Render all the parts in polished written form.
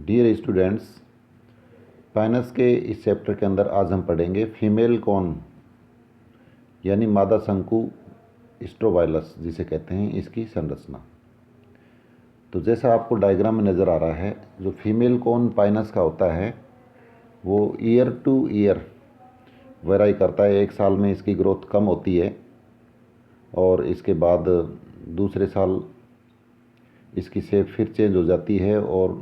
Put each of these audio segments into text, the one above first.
Dear students, Pinus के इस chapter के अंदर आज हम पढ़ेंगे फीमेल कॉर्न यानी मादा शंकु स्ट्रोबाइलस जिसे कहते हैं, इसकी संरचना। तो जैसा आपको डायग्राम में नज़र आ रहा है, जो फीमेल कॉर्न पाइनस का होता है वो ईयर टू ईयर वेराई करता है। एक साल में इसकी ग्रोथ कम होती है और इसके बाद दूसरे साल इसकी शेप फिर चेंज हो जाती है और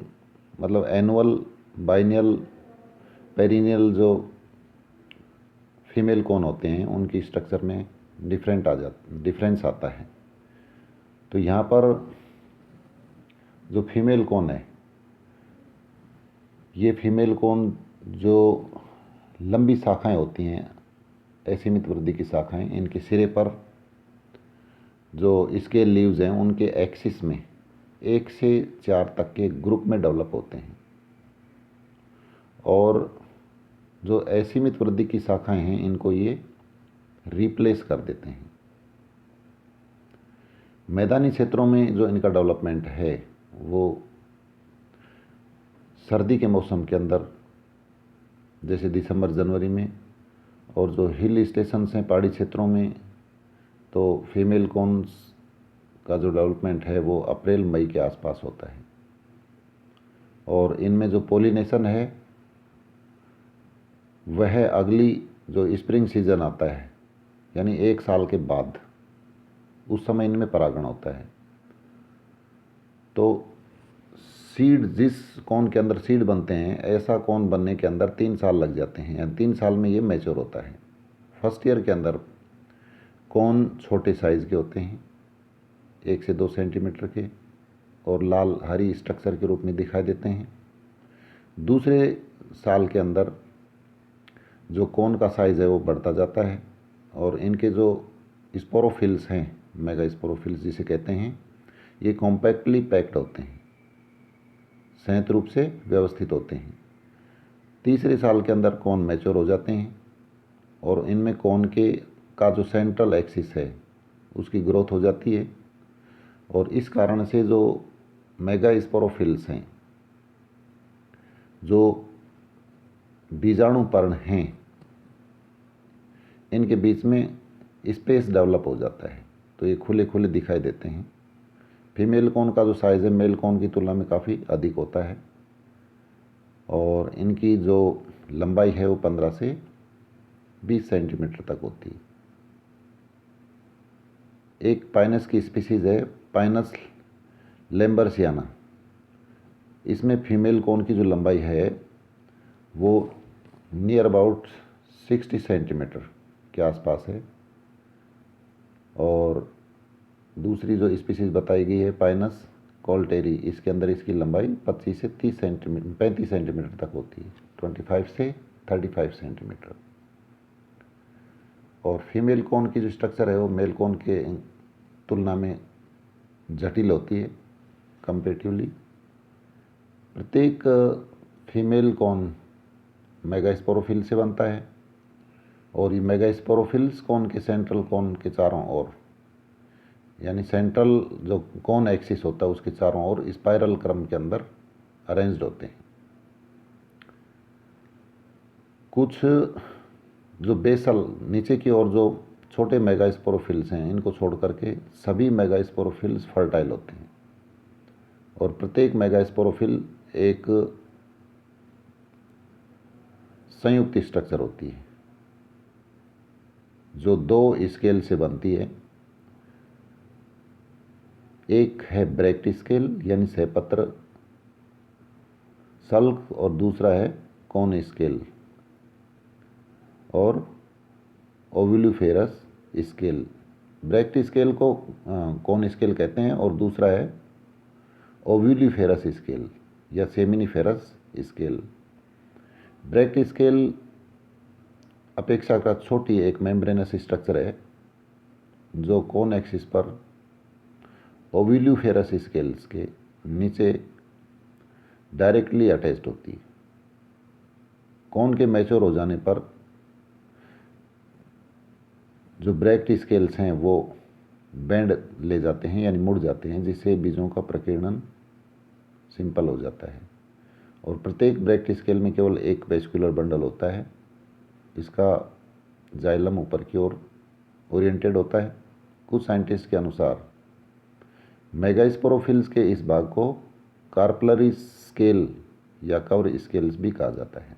मतलब एनुअल, बाइनियल, पेरिनियल जो फीमेल कॉर्न होते हैं उनकी स्ट्रक्चर में डिफरेंस आता है। तो यहाँ पर जो फीमेल कॉर्न है, ये फीमेल कॉर्न जो लंबी शाखाएं होती हैं, असीमित वृद्धि की शाखाएं, इनके सिरे पर जो इसके लीव्स हैं उनके एक्सिस में 1 से 4 तक के ग्रुप में डेवलप होते हैं और जो असीमित वृद्धि की शाखाएं हैं इनको ये रिप्लेस कर देते हैं। मैदानी क्षेत्रों में जो इनका डेवलपमेंट है वो सर्दी के मौसम के अंदर जैसे दिसंबर जनवरी में, और जो हिल स्टेशंस हैं पहाड़ी क्षेत्रों में, तो फीमेल कॉर्न्स का जो डेवलपमेंट है वो अप्रैल मई के आसपास होता है। और इनमें जो पॉलिनेशन है वह अगली जो स्प्रिंग सीजन आता है यानी 1 साल के बाद, उस समय इनमें परागण होता है। तो सीड, जिस कॉर्न के अंदर सीड बनते हैं, ऐसा कॉर्न बनने के अंदर 3 साल लग जाते हैं, यानी 3 साल में ये मैच्योर होता है। फर्स्ट ईयर के अंदर कॉर्न छोटे साइज़ के होते हैं, 1 से 2 सेंटीमीटर के, और लाल हरी स्ट्रक्चर के रूप में दिखाई देते हैं। दूसरे साल के अंदर जो कॉर्न का साइज़ है वो बढ़ता जाता है और इनके जो स्पोरोफिल्स हैं, मेगा स्पोरोफिल्स जिसे कहते हैं, ये कॉम्पैक्टली पैक्ड होते हैं, संयुक्त रूप से व्यवस्थित होते हैं। तीसरे साल के अंदर कॉर्न मैच्योर हो जाते हैं और इनमें कॉर्न का जो सेंट्रल एक्सिस है उसकी ग्रोथ हो जाती है और इस कारण से जो मेगा स्पोरोफिल्स हैं, जो बीजाणु पर्ण हैं, इनके बीच में स्पेस डेवलप हो जाता है, तो ये खुले खुले दिखाई देते हैं। फीमेल कॉर्न का जो साइज़ है मेल कॉर्न की तुलना में काफ़ी अधिक होता है और इनकी जो लंबाई है वो 15 से 20 सेंटीमीटर तक होती है। एक पाइनस की स्पीसीज़ है पाइनस लैम्बर्सियाना। इसमें फीमेल कॉर्न की जो लंबाई है वो नियर अबाउट 60 सेंटीमीटर के आसपास है और दूसरी जो स्पीसीज़ बताई गई है पाइनस कॉल्टेरी, इसके अंदर इसकी लंबाई 25 से 35 सेंटीमीटर तक होती है, 25 से 35 सेंटीमीटर। और फीमेल कॉर्न की जो स्ट्रक्चर है वो मेल कॉर्न के तुलना में जटिल होती है कंपेरेटिवली। प्रत्येक फीमेल कॉर्न मेगास्पोरोफिल से बनता है और ये मेगास्पोरोफिल्स कॉर्न के सेंट्रल कॉर्न के चारों ओर, यानी सेंट्रल जो कॉर्न एक्सिस होता है उसके चारों ओर स्पाइरल क्रम के अंदर अरेंज्ड होते हैं। कुछ जो बेसल नीचे की ओर जो छोटे मेगास्पोरोफिल्स हैं, इनको छोड़ करके सभी मेगास्पोरोफिल्स फर्टाइल होते हैं और प्रत्येक मेगास्पोरोफिल एक संयुक्त स्ट्रक्चर होती है जो 2 स्केल से बनती है। एक है ब्रैक्ट स्केल यानी सहपत्र सल्क और दूसरा है कॉन स्केल और ओव्यूलिफेरस स्केल। ब्रैक्ट स्केल को कॉन स्केल कहते हैं और दूसरा है ओव्यूलिफेरस स्केल या सेमिनिफेरस स्केल। ब्रैक्ट स्केल अपेक्षाकृत छोटी एक मेम्ब्रेनस स्ट्रक्चर है जो कॉन एक्सिस पर ओव्यूलिफेरस स्केल्स के नीचे डायरेक्टली अटैच्ड होती है। कॉन के मैच्योर हो जाने पर जो ब्रैक्ट स्केल्स हैं वो बेंड ले जाते हैं यानी मुड़ जाते हैं, जिससे बीजों का प्रकीर्णन सिंपल हो जाता है और प्रत्येक ब्रैक्ट स्केल में केवल एक वेस्कुलर बंडल होता है। इसका जाइलम ऊपर की ओर ओरिएंटेड होता है। कुछ साइंटिस्ट के अनुसार मेगास्पोरोफिल्स के इस भाग को कार्पलरी स्केल या कवर स्केल्स भी कहा जाता है।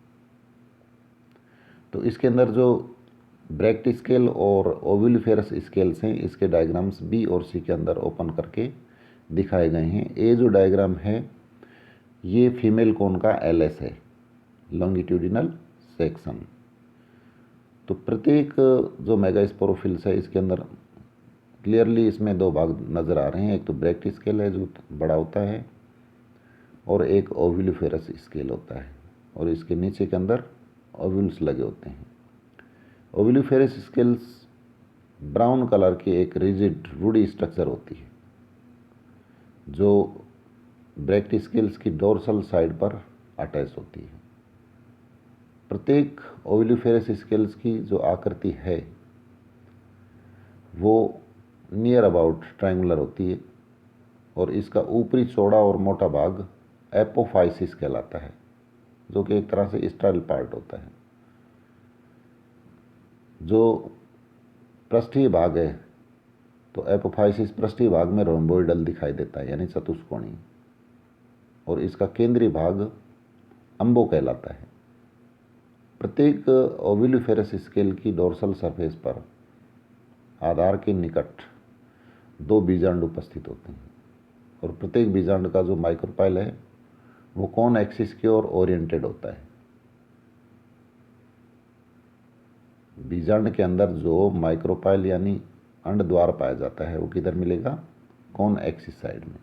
तो इसके अंदर जो ब्रैक्ट स्केल और ओविलिफेरस स्केल्स हैं, इसके डायग्राम्स बी और सी के अंदर ओपन करके दिखाए गए हैं। ये जो डायग्राम है ये फीमेल कोन का एलएस है, लॉन्गिट्यूडिनल सेक्शन। तो प्रत्येक जो मेगास्पोरोफिल्स है इसके अंदर क्लियरली इसमें दो भाग नज़र आ रहे हैं। एक तो ब्रैक्ट स्केल है जो बड़ा होता है और एक ओविलिफेरस स्केल होता है, और इसके नीचे के अंदर ओव्यूल्स लगे होते हैं। ओविलिफेरस स्केल्स ब्राउन कलर की एक रिजिड वुडी स्ट्रक्चर होती है जो ब्रैक्ट स्केल्स की डोर्सल साइड पर अटैच होती है। प्रत्येक ओविलिफेरस स्केल्स की जो आकृति है वो नियर अबाउट ट्रायंगुलर होती है, और इसका ऊपरी चौड़ा और मोटा भाग एपोफाइसिस कहलाता है, जो कि एक तरह से स्टाइल पार्ट होता है। जो पृष्ठीय भाग है तो एपोफाइसिस पृष्ठीय भाग में रोम्बोइडल दिखाई देता है, यानी चतुष्कोणीय, और इसका केंद्रीय भाग अम्बो कहलाता है। प्रत्येक ओविलिफेरस स्केल की डोर्सल सरफेस पर आधार के निकट दो बीजांड उपस्थित होते हैं, और प्रत्येक बीजांड का जो माइक्रोपाइल है वो कौन एक्सिस की ओर ओरिएंटेड होता है। बीजांड के अंदर जो माइक्रोपाइल यानी अंड द्वार पाया जाता है वो किधर मिलेगा, कौन एक्सिस साइड में।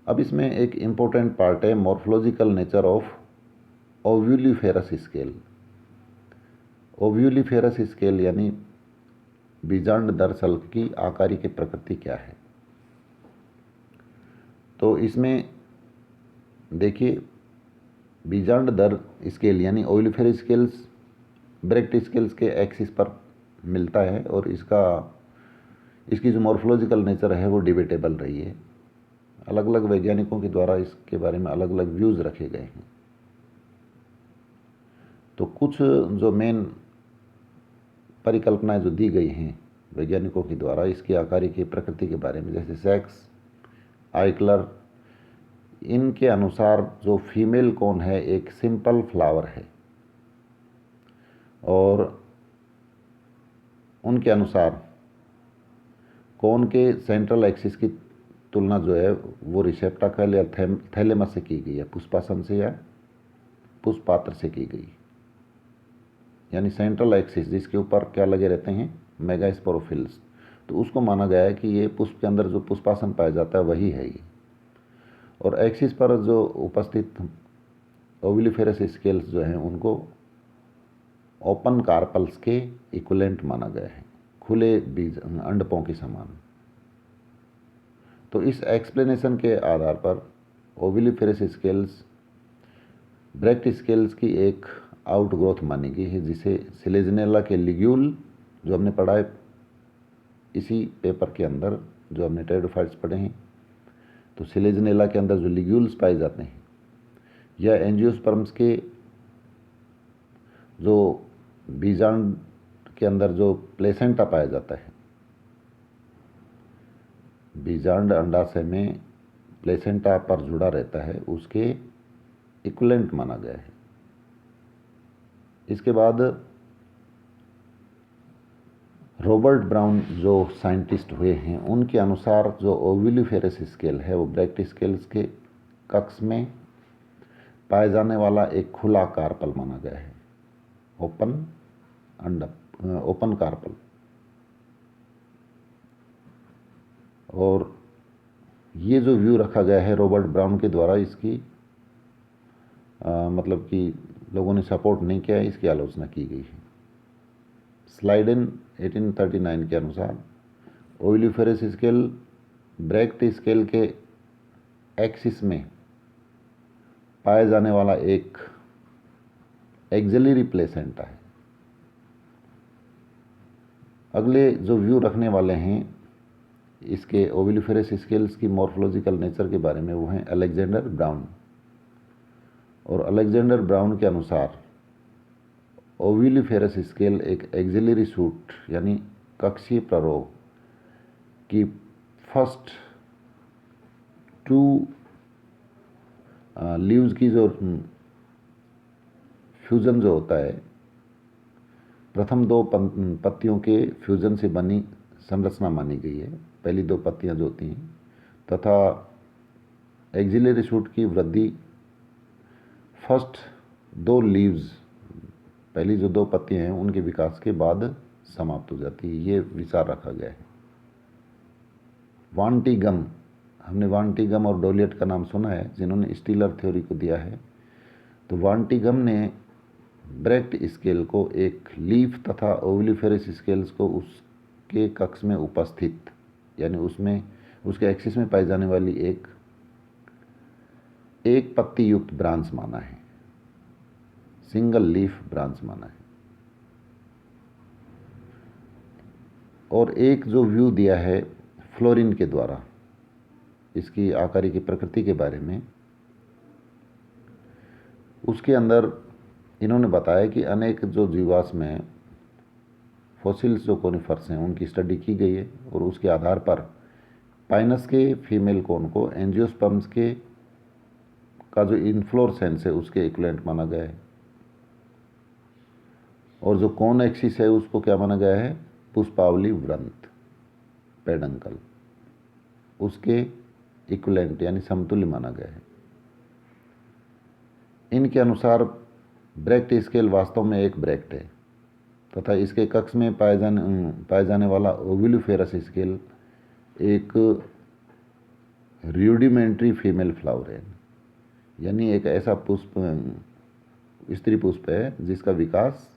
अब इसमें एक इम्पोर्टेंट पार्ट है morphological nature of ovuliferous scale. Ovuliferous scale यानी बीजांड दरअसल की आकारी की प्रकृति क्या है। तो इसमें देखिए, बीजांड दर स्केल यानी ओविलिफेरस स्केल्स ब्रैक्ट स्केल्स के एक्सिस पर मिलता है, और इसकी जो मॉर्फोलॉजिकल नेचर है वो डिबेटेबल रही है। अलग अलग वैज्ञानिकों के द्वारा इसके बारे में अलग अलग व्यूज़ रखे गए हैं। तो कुछ जो मेन परिकल्पनाएं जो दी गई हैं वैज्ञानिकों के द्वारा इसकी आकारी की प्रकृति के बारे में, जैसे सैक्स, आइकलर, इनके अनुसार जो फीमेल कोन है एक सिंपल फ्लावर है, और उनके अनुसार कोन के सेंट्रल एक्सिस की तुलना जो है वो रिसेप्टाकल या थैलेमस से की गई है, पुष्पासन से या पुष्पात्र से की गई। यानी सेंट्रल एक्सिस जिसके ऊपर क्या लगे रहते हैं, मेगास्पोरोफिल्स, तो उसको माना गया है कि ये पुष्प के अंदर जो पुष्पासन पाया जाता है वही है ये। और एक्सिस पर जो उपस्थित ओविलिफेरस स्केल्स जो हैं उनको ओपन कार्पल्स के इक्विवेलेंट माना गया है, खुले बीज अंडकों के समान। तो इस एक्सप्लेनेशन के आधार पर ओविलिफेरस स्केल्स ब्रैक्ट स्केल्स की एक आउटग्रोथ मानी गई है, जिसे सिलेजनेला के लिग्यूल, जो हमने पढ़ा है इसी पेपर के अंदर जो हमने टेरिडोफाइट्स पढ़े हैं, तो सिलेजनेला के अंदर जो लिग्यूल्स पाए जाते हैं या एंजियोस्पर्म्स के जो बीजांड के अंदर जो प्लेसेंटा पाया जाता है, बीजांड अंडाशय में प्लेसेंटा पर जुड़ा रहता है, उसके इक्विवेलेंट माना गया है। इसके बाद रॉबर्ट ब्राउन जो साइंटिस्ट हुए हैं उनके अनुसार जो ओविलिफेरस स्केल है वो ब्रैक्ट स्केल्स के कक्ष में पाए जाने वाला एक खुला कार्पल माना गया है, ओपन कार्पल। और ये जो व्यू रखा गया है रॉबर्ट ब्राउन के द्वारा, इसकी मतलब कि लोगों ने सपोर्ट नहीं किया है, इसकी आलोचना की गई है। स्लाइडेन 1839 के अनुसार ओविलिफेरस स्केल ब्रैक्ट स्केल के एक्सिस में पाए जाने वाला एक एक्सिलरी प्लेसेंटा है। अगले जो व्यू रखने वाले हैं इसके ओविलिफेरस स्केल्स की मॉर्फोलॉजिकल नेचर के बारे में वो हैं अलेक्जेंडर ब्राउन। और अलेक्जेंडर ब्राउन के अनुसार ओविलिफेरस स्केल एक एक्सिलरी शूट यानी कक्षीय प्ररोग की फर्स्ट 2 लीव्स की जो फ्यूज़न जो होता है, प्रथम 2 पत्तियों के फ्यूज़न से बनी संरचना मानी गई है, पहली 2 पत्तियां जो होती हैं, तथा एक्सिलरी शूट की वृद्धि फर्स्ट 2 लीव्स, पहली जो 2 पत्तियां हैं उनके विकास के बाद समाप्त हो जाती है। ये विचार रखा गया है। वान टी गम, हमने वान टी गम और डोलियट का नाम सुना है जिन्होंने स्टीलर थ्योरी को दिया है। तो वान टी गम ने ब्रेक्ट स्केल को एक लीफ तथा ओविलिफेरस स्केल्स को उसके कक्ष में उपस्थित यानी उसमें उसके एक्सिस में पाई जाने वाली एक पत्ती युक्त ब्रांच माना है, सिंगल लीफ ब्रांच माना है। और एक जो व्यू दिया है फ्लोरिन के द्वारा इसकी आकारी की प्रकृति के बारे में, उसके अंदर इन्होंने बताया कि अनेक जो जीवाश्म हैं, फॉसिल्स जो कोनिफर्स हैं, उनकी स्टडी की गई है और उसके आधार पर पाइनस के फीमेल कोन को एंजियोस्पर्म्स के का जो इन्फ्लोरेसेंस है उसके इक्विवेलेंट माना गया है, और जो कोन एक्सिस है उसको क्या माना गया है, पुष्पावली वृंत पेडंकल, उसके इक्विवेलेंट यानी समतुल्य माना गया है। इनके अनुसार ब्रेक्ट स्केल वास्तव में एक ब्रेक्ट है तथा इसके कक्ष में पाए जाने वाला ओविलिफेरस स्केल एक रूडिमेंट्री फीमेल फ्लावर है, यानी एक ऐसा पुष्प स्त्री पुष्प है जिसका विकास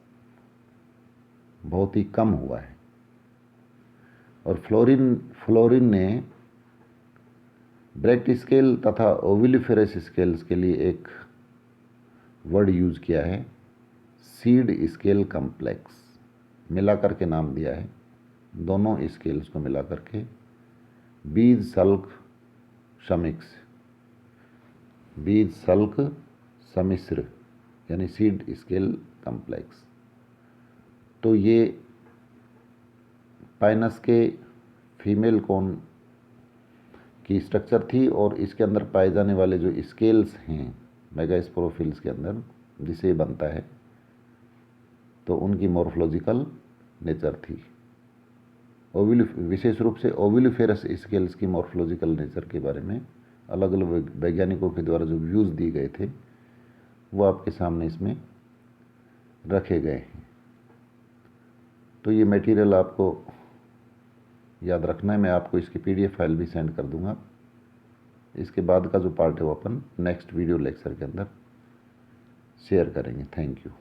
बहुत ही कम हुआ है। और फ्लोरिन ने ब्रेक्ट स्केल तथा ओविलिफेरस स्केल्स के लिए एक वर्ड यूज किया है, सीड स्केल कम्प्लेक्स, मिलाकर के नाम दिया है दोनों स्केल्स को मिलाकर के, बीज सल्क सम्मिश्र यानी सीड स्केल कम्प्लेक्स। तो ये पाइनस के फीमेल कोन की स्ट्रक्चर थी और इसके अंदर पाए जाने वाले जो स्केल्स हैं मेगास्पोरोफिल्स के अंदर जिसे बनता है, तो उनकी मॉर्फोलॉजिकल नेचर थी। विशेष रूप से ओविलिफेरस स्केल्स की मॉर्फोलॉजिकल नेचर के बारे में अलग अलग वैज्ञानिकों के द्वारा जो व्यूज़ दिए गए थे वो आपके सामने इसमें रखे गए हैं। तो ये मटेरियल आपको याद रखना है, मैं आपको इसकी PDF फाइल भी सेंड कर दूंगा। इसके बाद का जो पार्ट है वो अपन नेक्स्ट वीडियो लेक्चर के अंदर शेयर करेंगे। Thank you.